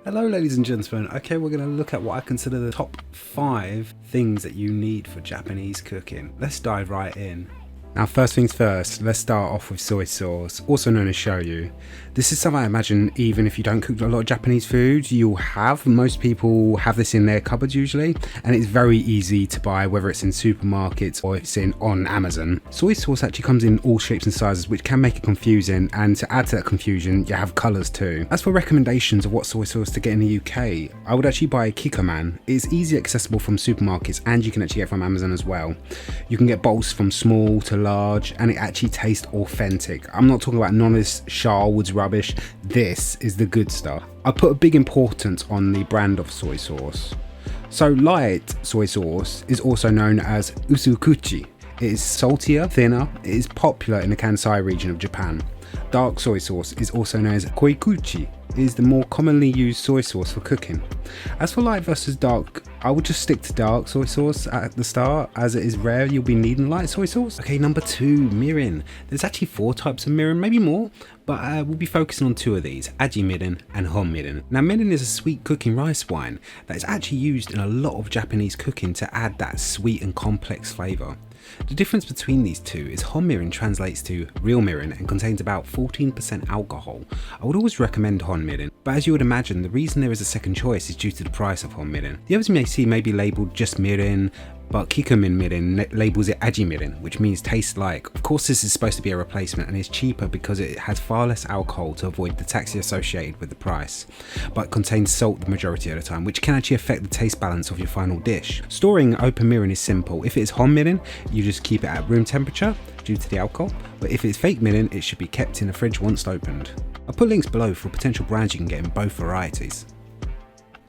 Hello ladies and gentlemen, okay, we're going to look at what I consider the top 5 things that you need for Japanese cooking. Let's dive right in. Now first things first, let's start off with soy sauce, also known as shoyu. This is something I imagine even if you don't cook a lot of Japanese food, you'll have. Most people have this in their cupboards usually, and it's very easy to buy whether it's in supermarkets or it's on Amazon. Soy sauce actually comes in all shapes and sizes, which can make it confusing, and to add to that confusion, you have colours too. As for recommendations of what soy sauce to get in the UK, I would actually buy Kikkoman. It's easily accessible from supermarkets and you can actually get from Amazon as well. You can get bottles from small to large and it actually tastes authentic. I'm not talking about nonce Sharwood's rubbish. This is the good stuff. I put a big importance on the brand of soy sauce. So light soy sauce is also known as usukuchi. It is saltier, thinner. It is popular in the Kansai region of Japan. Dark soy sauce is also known as koikuchi. It is the more commonly used soy sauce for cooking. As for light versus dark, I would just stick to dark soy sauce at the start, as it is rare you'll be needing light soy sauce. Okay, number 2, mirin. There's actually 4 types of mirin, maybe more, but we'll be focusing on 2 of these, Aji mirin and Hon Mirin. Now mirin is a sweet cooking rice wine that is actually used in a lot of Japanese cooking to add that sweet and complex flavour. The difference between these two is Hon Mirin translates to real mirin and contains about 14% alcohol. I would always recommend Hon Mirin, but as you would imagine, the reason there is a second choice is due to the price of Hon Mirin. The others you may see may be labelled just mirin, but Kikkoman Mirin labels it Aji Mirin, which means taste like. Of course this is supposed to be a replacement and is cheaper because it has far less alcohol to avoid the taxi associated with the price, but contains salt the majority of the time, which can actually affect the taste balance of your final dish. Storing open mirin is simple. If it is Hon Mirin, you just keep it at room temperature due to the alcohol, but if it's fake mirin, it should be kept in the fridge once opened. I'll put links below for potential brands you can get in both varieties.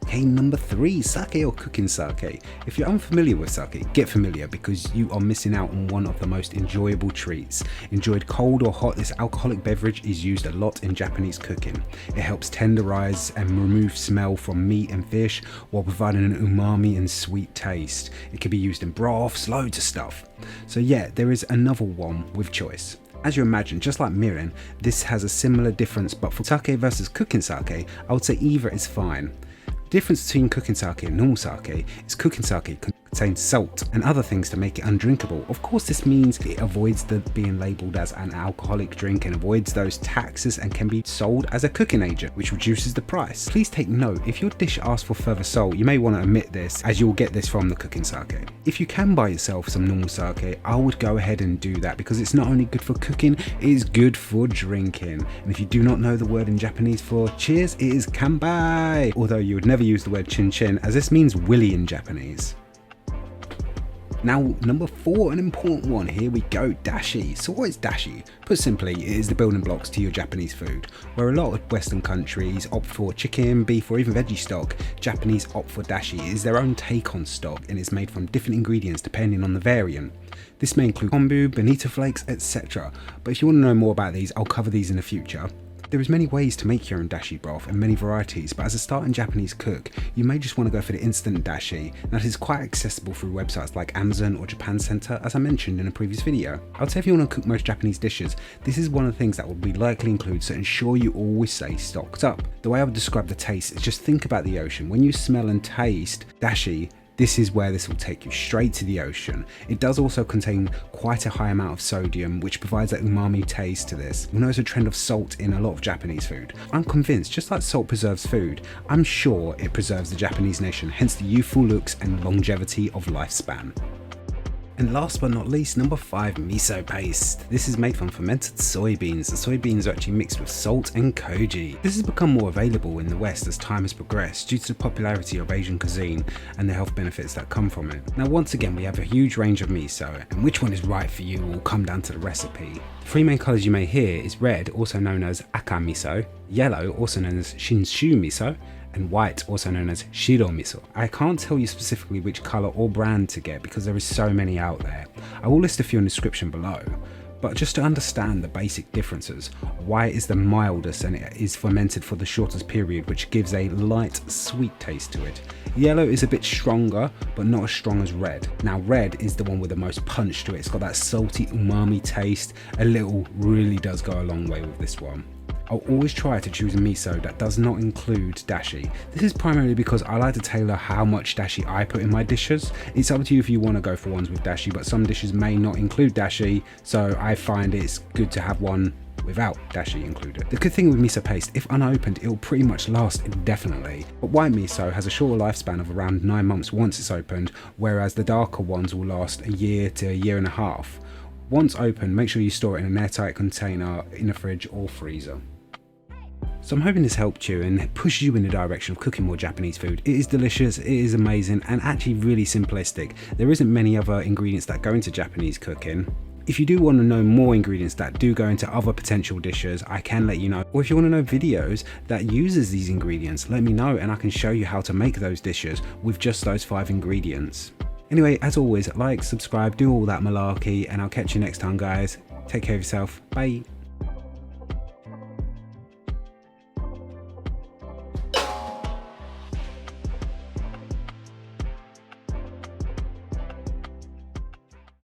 Okay, number 3, sake or cooking sake. If you're unfamiliar with sake, get familiar because you are missing out on one of the most enjoyable treats. Enjoyed cold or hot, this alcoholic beverage is used a lot in Japanese cooking. It helps tenderize and remove smell from meat and fish while providing an umami and sweet taste. It can be used in broths, loads of stuff. So yeah, there is another one with choice. As you imagine, just like mirin, this has a similar difference, but for sake versus cooking sake, I would say either is fine. The difference between cooking sake and normal sake is cooking sake contains salt and other things to make it undrinkable. Of course this means it avoids being labelled as an alcoholic drink and avoids those taxes and can be sold as a cooking agent, which reduces the price. Please take note, if your dish asks for further salt, you may want to omit this as you'll get this from the cooking sake. If you can buy yourself some normal sake, I would go ahead and do that because it's not only good for cooking, it is good for drinking. And if you do not know the word in Japanese for cheers, it is kanpai, although you would never use the word chin chin as this means willy in Japanese. Now number 4, an important one, here we go, dashi. So what is dashi? Put simply, it is the building blocks to your Japanese food. Where a lot of Western countries opt for chicken, beef or even veggie stock, Japanese opt for dashi. It is their own take on stock and is made from different ingredients depending on the variant. This may include kombu, bonito flakes, etc. But if you want to know more about these, I'll cover these in the future. There is many ways to make your own dashi broth and many varieties, but as a starting Japanese cook, you may just want to go for the instant dashi. Now, it is quite accessible through websites like Amazon or Japan Centre, as I mentioned in a previous video. I would say if you want to cook most Japanese dishes, this is one of the things that will be likely included, so ensure you always stay stocked up. The way I would describe the taste is just think about the ocean. When you smell and taste dashi, this is where this will take you straight to the ocean. It does also contain quite a high amount of sodium, which provides that umami taste to this. You'll notice a trend of salt in a lot of Japanese food. I'm convinced, just like salt preserves food, I'm sure it preserves the Japanese nation, hence the youthful looks and longevity of lifespan. And last but not least, number 5, miso paste. This is made from fermented soybeans. The soybeans are actually mixed with salt and koji. This has become more available in the West as time has progressed due to the popularity of Asian cuisine and the health benefits that come from it. Now once again, we have a huge range of miso, and which one is right for you will come down to the recipe. The 3 main colours you may hear is red, also known as aka miso, yellow, also known as shinshu miso, and white, also known as shiro miso. I can't tell you specifically which colour or brand to get because there is so many out there. I will list a few in the description below, but just to understand the basic differences, white is the mildest and it is fermented for the shortest period, which gives a light sweet taste to it. Yellow is a bit stronger, but not as strong as red. Now red is the one with the most punch to it. It's got that salty umami taste. A little really does go a long way with this one. I'll always try to choose a miso that does not include dashi. This is primarily because I like to tailor how much dashi I put in my dishes. It's up to you if you want to go for ones with dashi, but some dishes may not include dashi, so I find it's good to have one without dashi included. The good thing with miso paste, if unopened, it'll pretty much last indefinitely. But white miso has a shorter lifespan of around 9 months once it's opened, whereas the darker ones will last a year to a year and a half. Once opened, make sure you store it in an airtight container in a fridge or freezer. So I'm hoping this helped you and pushes you in the direction of cooking more Japanese food. It is delicious, it is amazing, and actually really simplistic. There isn't many other ingredients that go into Japanese cooking. If you do want to know more ingredients that do go into other potential dishes, I can let you know. Or if you want to know videos that uses these ingredients, let me know and I can show you how to make those dishes with just those 5 ingredients. Anyway, as always, like, subscribe, do all that malarkey, and I'll catch you next time, guys. Take care of yourself. Bye.